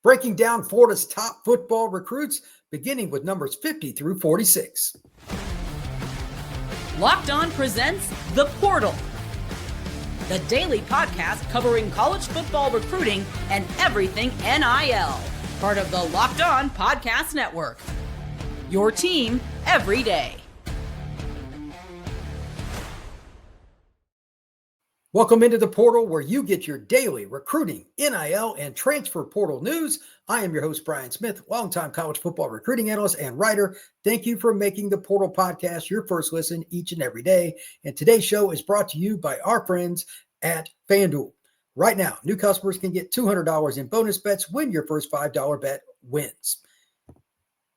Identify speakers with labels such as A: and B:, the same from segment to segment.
A: breaking down Florida's top football recruits, beginning with numbers 50 through 46.
B: Locked On presents The Portal, the daily podcast covering college football recruiting and everything NIL. Part of the Locked On Podcast Network. Your team every day.
A: Welcome into The Portal, where you get your daily recruiting, NIL, and transfer portal news. I am your host, Brian Smith, longtime college football recruiting analyst and writer. Thank you for making The Portal podcast your first listen each and every day. And today's show is brought to you by our friends at FanDuel. Right now, new customers can get $200 in bonus bets when your first $5 bet wins.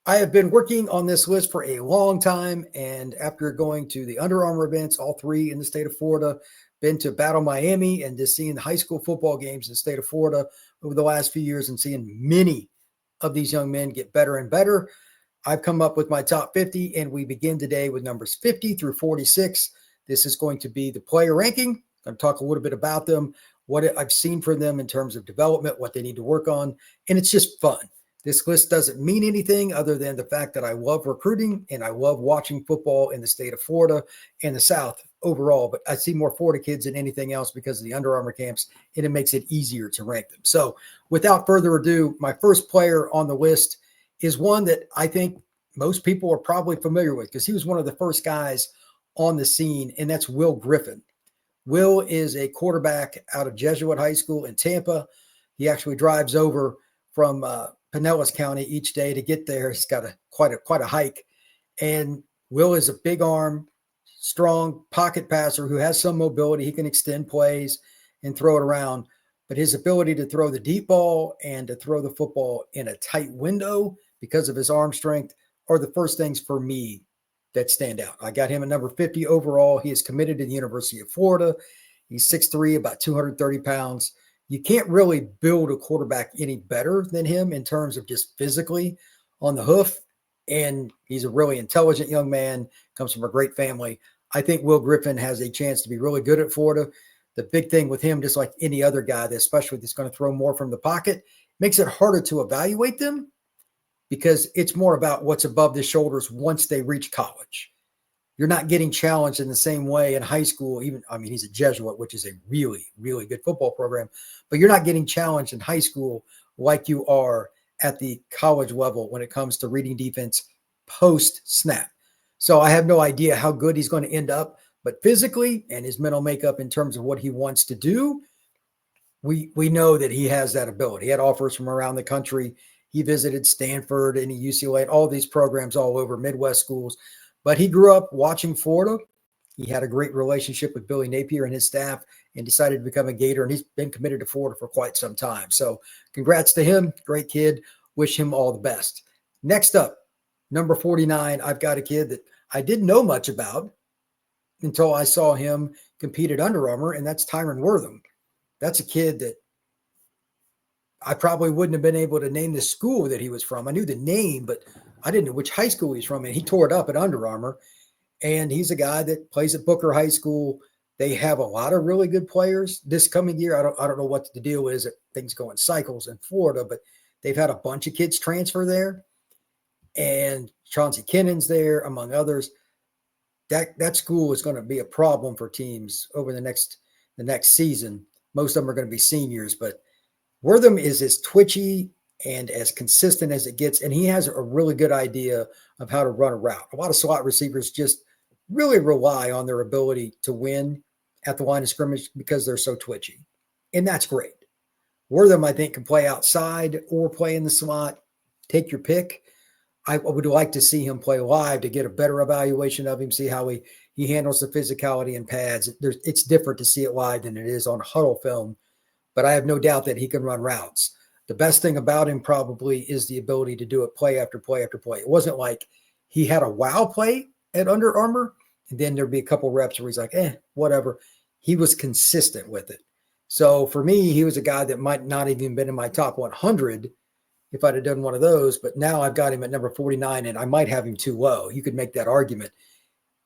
A: I have been working on this list for a long time, and after going to the Under Armour events, all three in the state of Florida, been to Battle Miami, and just seeing the high school football games in the state of Florida over the last few years and seeing many of these young men get better and better, I've come up with my top 50, and we begin today with numbers 50 through 46. This is going to be the player ranking. I'm going to talk a little bit about them, what I've seen from them in terms of development, what they need to work on, and it's just fun. This list doesn't mean anything other than the fact that I love recruiting and I love watching football in the state of Florida and the South overall. But I see more Florida kids than anything else because of the Under Armour camps, and it makes it easier to rank them. So without further ado, my first player on the list is one that I think most people are probably familiar with because he was one of the first guys on the scene, and that's Will Griffin. Will is a quarterback out of Jesuit High School in Tampa. He actually drives over from Pinellas County each day to get there. He's got quite a hike. And Will is a big arm, strong pocket passer who has some mobility. He can extend plays and throw it around. But his ability to throw the deep ball and to throw the football in a tight window because of his arm strength are the first things for me that stand out. I got him at number 50 overall. He is committed to the University of Florida. He's 6'3", about 230 pounds. You can't really build a quarterback any better than him in terms of just physically on the hoof. And he's a really intelligent young man, comes from a great family. I think Will Griffin has a chance to be really good at Florida. The big thing with him, just like any other guy, especially that's going to throw more from the pocket, makes it harder to evaluate them because it's more about what's above the shoulders once they reach college. You're not getting challenged in the same way in high school. He's a Jesuit, which is a really, really good football program, but you're not getting challenged in high school like you are at the college level when it comes to reading defense post snap. So I have no idea how good he's going to end up, but physically and his mental makeup in terms of what he wants to do, we know that he has that ability. He had offers from around the country. He visited Stanford and UCLA, all these programs all over Midwest schools. But he grew up watching Florida. He had a great relationship with Billy Napier and his staff and decided to become a Gator, and he's been committed to Florida for quite some time. So congrats to him. Great kid. Wish him all the best. Next up, number 49, I've got a kid that I didn't know much about until I saw him compete at Under Armour, and that's Tyron Wortham. That's a kid that I probably wouldn't have been able to name the school that he was from. I knew the name, but I didn't know which high school he's from, and he tore it up at Under Armour. And he's a guy that plays at Booker High School. They have a lot of really good players this coming year. I don't know what the deal is. Things go in cycles in Florida, but they've had a bunch of kids transfer there. And Chauncey Kennan's there, among others. That school is going to be a problem for teams over the next season. Most of them are going to be seniors, but Wortham is as twitchy and as consistent as it gets, and he has a really good idea of how to run a route. A lot of slot receivers just really rely on their ability to win at the line of scrimmage because they're so twitchy, and that's great. Wortham, I think, can play outside or play in the slot. Take your pick. I would like to see him play live to get a better evaluation of him, see how he handles the physicality and pads. It's different to see it live than it is on huddle film, but I have no doubt that he can run routes. The best thing about him probably is the ability to do it play after play after play. It wasn't like he had a wow play at Under Armour, and then there'd be a couple reps where he's like, whatever. He was consistent with it. So for me, he was a guy that might not even been in my top 100 if I'd have done one of those, but now I've got him at number 49, and I might have him too low. You could make that argument.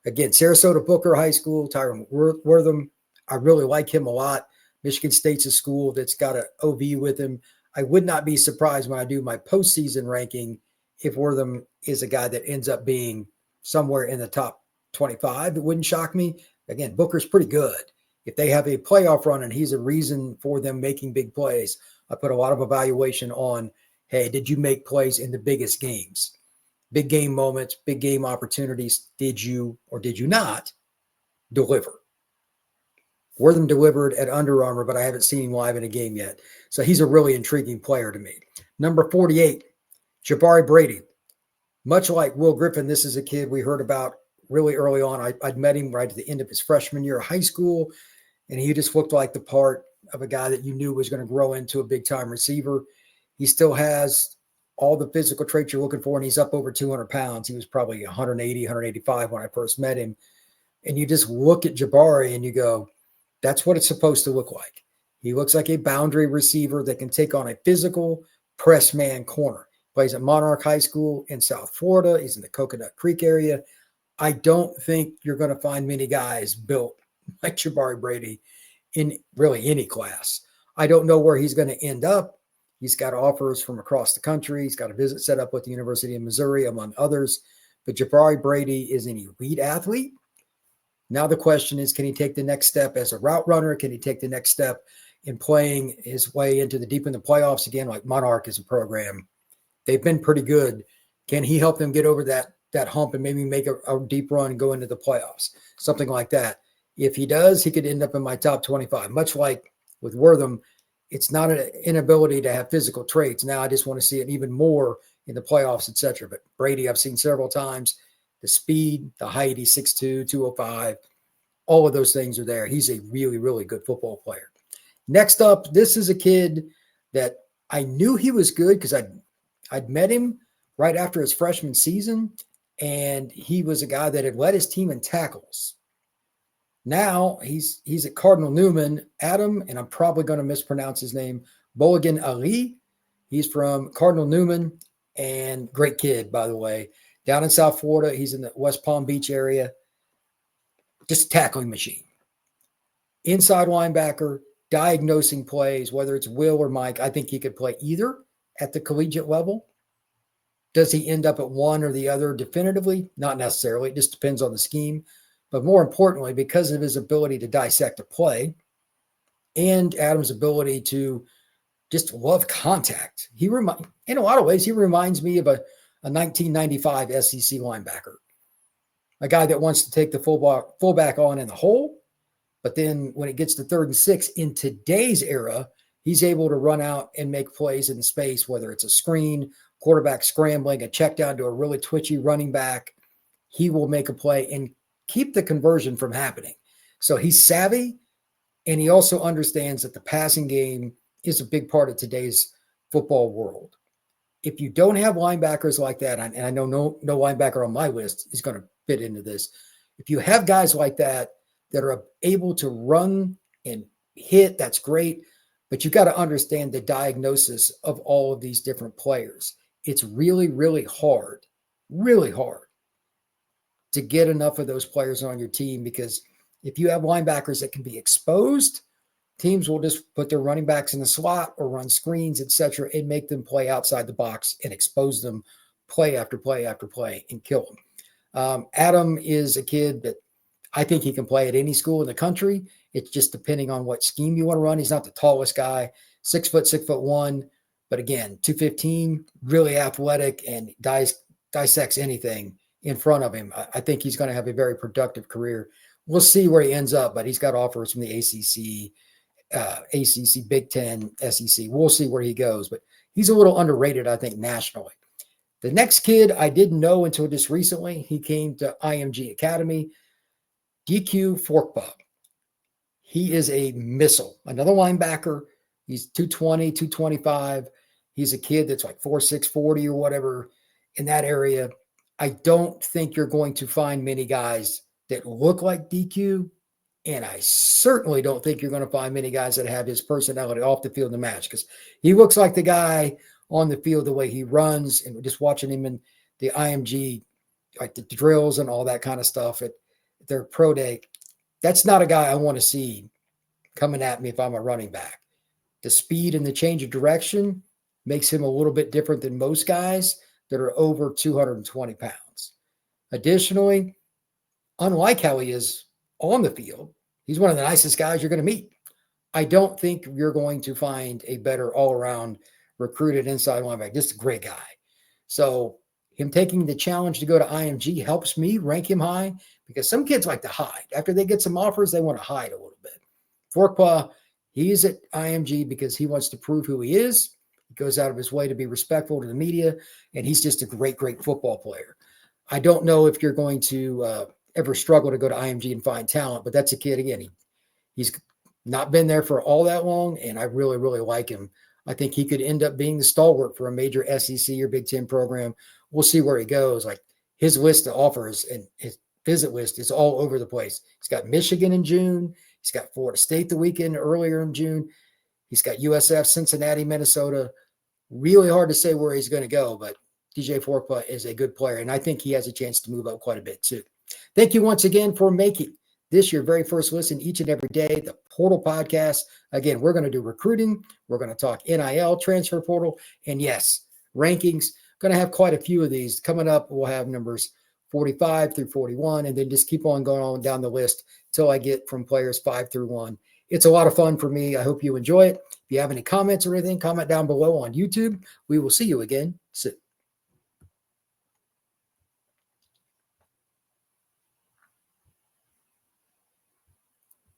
A: Again, Sarasota Booker High School, Tyron Wortham, I really like him a lot. Michigan State's a school that's got an OV with him. I would not be surprised when I do my postseason ranking if Wortham is a guy that ends up being somewhere in the top 25. It wouldn't shock me. Again, Booker's pretty good. If they have a playoff run and he's a reason for them making big plays, I put a lot of evaluation on, hey, did you make plays in the biggest games? Big game moments, big game opportunities. Did you or did you not deliver? Wortham delivered at Under Armour, but I haven't seen him live in a game yet. So he's a really intriguing player to me. Number 48, Jabari Brady. Much like Will Griffin, this is a kid we heard about really early on. I'd met him right at the end of his freshman year of high school, and he just looked like the part of a guy that you knew was going to grow into a big-time receiver. He still has all the physical traits you're looking for, and he's up over 200 pounds. He was probably 180, 185 when I first met him. And you just look at Jabari and you go, that's what it's supposed to look like. He looks like a boundary receiver that can take on a physical press man corner. Plays at Monarch High School in South Florida. He's in the Coconut Creek area. I don't think you're going to find many guys built like Jabari Brady in really any class. I don't know where he's going to end up. He's got offers from across the country. He's got a visit set up with the University of Missouri, among others. But Jabari Brady is an elite athlete. Now the question is, can he take the next step as a route runner? Can he take the next step in playing his way into the deep in the playoffs again, like Monarch is a program? They've been pretty good. Can he help them get over that hump and maybe make a deep run and go into the playoffs? Something like that. If he does, he could end up in my top 25. Much like with Wortham, it's not an inability to have physical traits. Now I just want to see it even more in the playoffs, etc. But Brady, I've seen several times. The speed, the height, he's 6'2", 205. All of those things are there. He's a really, really good football player. Next up, this is a kid that I knew he was good because I'd met him right after his freshman season, and he was a guy that had led his team in tackles. Now he's at Cardinal Newman. Adam, and I'm probably going to mispronounce his name, Boligan Ali. He's from Cardinal Newman, and great kid, by the way. Down in South Florida, he's in the West Palm Beach area. Just a tackling machine. Inside linebacker, diagnosing plays, whether it's Will or Mike. I think he could play either at the collegiate level. Does he end up at one or the other definitively? Not necessarily. It just depends on the scheme. But more importantly, because of his ability to dissect a play and Adam's ability to just love contact, in a lot of ways, he reminds me of a 1995 SEC linebacker, a guy that wants to take the fullback on in the hole. But then when it gets to 3rd and 6 in today's era, he's able to run out and make plays in space, whether it's a screen, quarterback scrambling, a check down to a really twitchy running back. He will make a play and keep the conversion from happening. So he's savvy, and he also understands that the passing game is a big part of today's football world. If you don't have linebackers like that, and I know no linebacker on my list is going to fit into this. If you have guys like that are able to run and hit, that's great. But you got to understand the diagnosis of all of these different players. It's really, really hard to get enough of those players on your team, because if you have linebackers that can be exposed, teams will just put their running backs in the slot or run screens, etc., and make them play outside the box and expose them play after play after play and kill them. Adam is a kid that I think he can play at any school in the country. It's just depending on what scheme you want to run. He's not the tallest guy, 6 foot, 6'1", but again, 215, really athletic, and dissects anything in front of him. I think he's going to have a very productive career. We'll see where he ends up, but he's got offers from the ACC, Big Ten, SEC. We'll see where he goes, but he's a little underrated, I think, nationally. The next kid I didn't know until just recently. He came to IMG Academy, DQ Forkbug. He is a missile, another linebacker. He's 220, 225. He's a kid that's like 4'6", 40 or whatever in that area. I don't think you're going to find many guys that look like DQ, and I certainly don't think you're going to find many guys that have his personality off the field to match, because he looks like the guy on the field, the way he runs, and just watching him in the IMG, like the drills and all that kind of stuff at their pro day. That's not a guy I want to see coming at me if I'm a running back. The speed and the change of direction, makes him a little bit different than most guys that are over 220 pounds. Additionally, unlike how he is on the field, he's one of the nicest guys you're going to meet. I don't think you're going to find a better all-around recruited inside linebacker. Just a great guy. So him taking the challenge to go to IMG helps me rank him high because some kids like to hide. After they get some offers, they want to hide a little bit. Forkpaw, he's at IMG because he wants to prove who he is. He goes out of his way to be respectful to the media, and he's just a great, great football player. I don't know if you're going to ever struggle to go to IMG and find talent, but that's a kid, again, he's not been there for all that long, and I really, really like him. I think he could end up being the stalwart for a major SEC or Big Ten program. We'll see where he goes. Like his list of offers and his visit list is all over the place. He's got Michigan in June. He's got Florida State the weekend earlier in June. He's got USF, Cincinnati, Minnesota. Really hard to say where he's going to go, but DJ Forkpaw is a good player, and I think he has a chance to move up quite a bit too. Thank you once again for making this your very first listen each and every day, the Portal Podcast. Again, we're going to do recruiting. We're going to talk NIL, transfer portal, and yes, rankings. Going to have quite a few of these coming up. We'll have numbers 45 through 41, and then just keep on going on down the list until I get from players 5 through 1. It's a lot of fun for me. I hope you enjoy it. If you have any comments or anything, comment down below on YouTube. We will see you again soon.